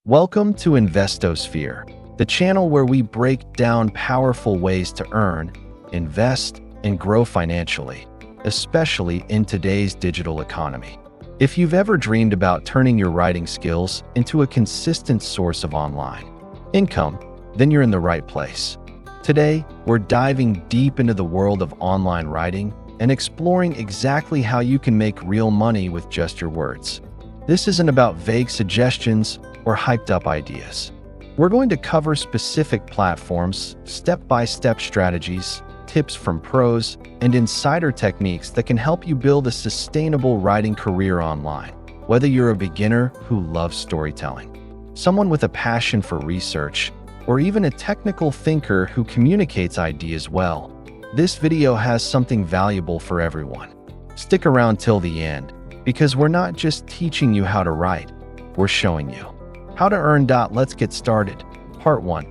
Welcome to InvestoSphere, the channel where we break down powerful ways to earn, invest, and grow financially, especially in today's digital economy. If you've ever dreamed about turning your writing skills into a consistent source of online income, then you're in the right place. Today, we're diving deep into the world of online writing and exploring exactly how you can make real money with just your words. This isn't about vague suggestions or hyped-up ideas. We're going to cover specific platforms, step-by-step strategies, tips from pros, and insider techniques that can help you build a sustainable writing career online. Whether you're a beginner who loves storytelling, someone with a passion for research, or even a technical thinker who communicates ideas well, this video has something valuable for everyone. Stick around till the end, because we're not just teaching you how to write, we're showing you how to earn. Let's get started. Part 1.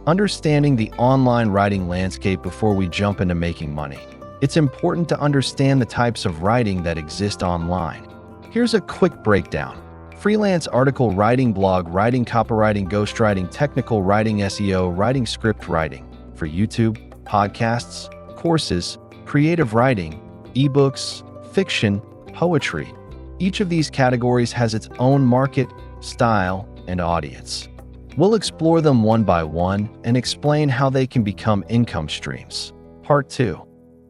Understanding the online writing landscape. Before we jump into making money, it's important to understand the types of writing that exist online. Here's a quick breakdown. Freelance article writing, blog writing, copywriting, ghostwriting, technical writing, SEO writing, script writing for YouTube, podcasts, courses, creative writing, ebooks, fiction, poetry. Each of these categories has its own market, style, and audience. We'll explore them one by one and explain how they can become income streams. Part 2.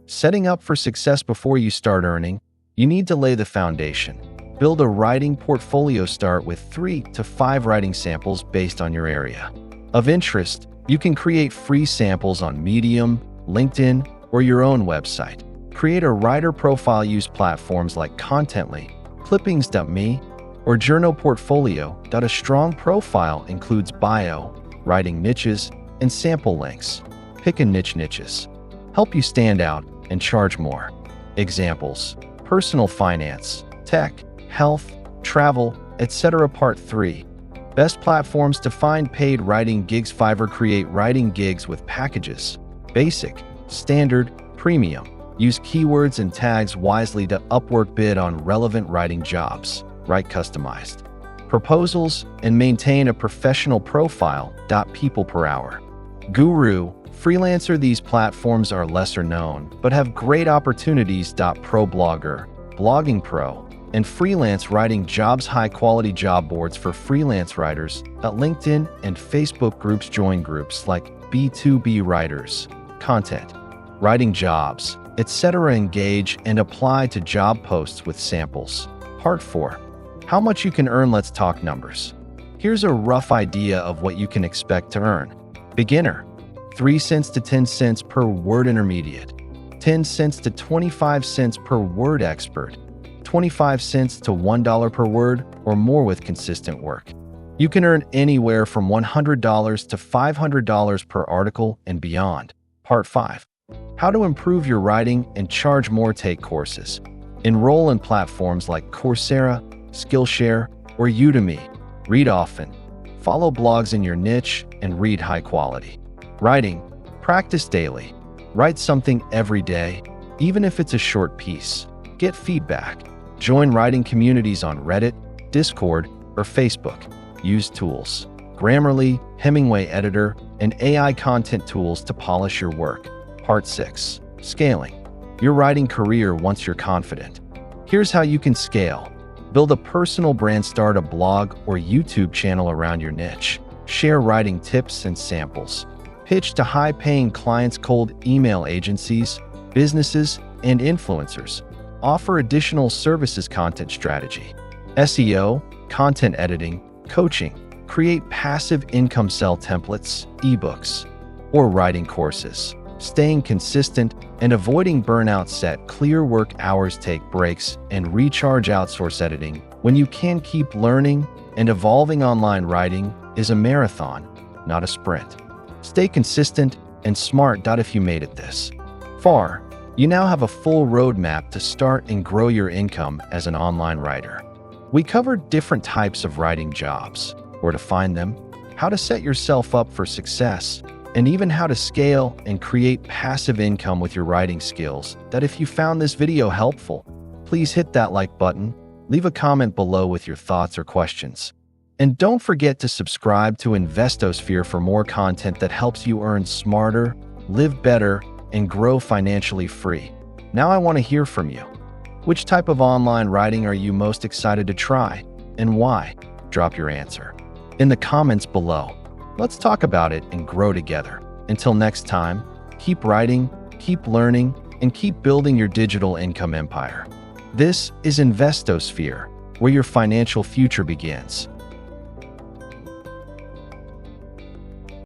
Setting up for success. Before you start earning, you need to lay the foundation. Build a writing portfolio. Start with 3 to 5 writing samples based on your area of interest. You can create free samples on Medium, LinkedIn, or your own website. Create a writer profile. Use platforms like Contently, Clippings.me, or Journal Portfolio. A strong profile includes bio, writing niches, and sample links. Pick a niches. Help you stand out and charge more. Examples: personal finance, tech, health, travel, etc. Part 3. Best platforms to find paid writing gigs. Fiverr. Create writing gigs with packages: basic, standard, premium. Use keywords and tags wisely. To Upwork. Bid on relevant writing jobs. Write customized proposals and maintain a professional profile. People per hour. Guru. Freelancer. These platforms are lesser known but have great opportunities. Pro. Blogger, Blogging Pro, and freelance writing jobs. High quality job boards for freelance writers. LinkedIn and Facebook groups. Join groups like B2B Writers, Content, Writing Jobs, etc. Engage and apply to job posts with samples. Part 4. How much you can earn. Let's talk numbers. Here's a rough idea of what you can expect to earn. Beginner: 3 cents to 10 cents per word. Intermediate: 10 cents to 25 cents per word. Expert: 25 cents to $1 per word or more. With consistent work, you can earn anywhere from $100 to $500 per article and beyond. Part 5. How to improve your writing and charge more. Take courses. Enroll in platforms like Coursera, Skillshare, or Udemy. Read often. Follow blogs in your niche and read high quality writing. Practice daily. Write something every day, even if it's a short piece. Get feedback. Join writing communities on Reddit, Discord, or Facebook. Use tools: Grammarly, Hemingway Editor, and AI content tools to polish your work. Part 6. Scaling your writing career. Once you're confident, here's how you can scale. Build a personal brand. Start a blog or YouTube channel around your niche. Share writing tips and samples. Pitch to high-paying clients. Cold email agencies, businesses, and influencers. Offer additional services. Content strategy: SEO, content editing, coaching. Create passive income. Sell templates, ebooks, or writing courses. Staying consistent and avoiding burnout. Set clear work hours. Take breaks and recharge. Outsource editing when you can. Keep learning and evolving. Online writing is a marathon, not a sprint. Stay consistent and smart. If you made it this far, you now have a full roadmap to start and grow your income as an online writer. We covered different types of writing jobs, where to find them, how to set yourself up for success, and even how to scale and create passive income with your writing skills. If you found this video helpful, please hit that like button, leave a comment below with your thoughts or questions. And don't forget to subscribe to InvestoSphere for more content that helps you earn smarter, live better, and grow financially free. Now I want to hear from you. Which type of online writing are you most excited to try, and why? Drop your answer in the comments below. Let's talk about it and grow together. Until next time, keep writing, keep learning, and keep building your digital income empire. This is InvestoSphere, where your financial future begins.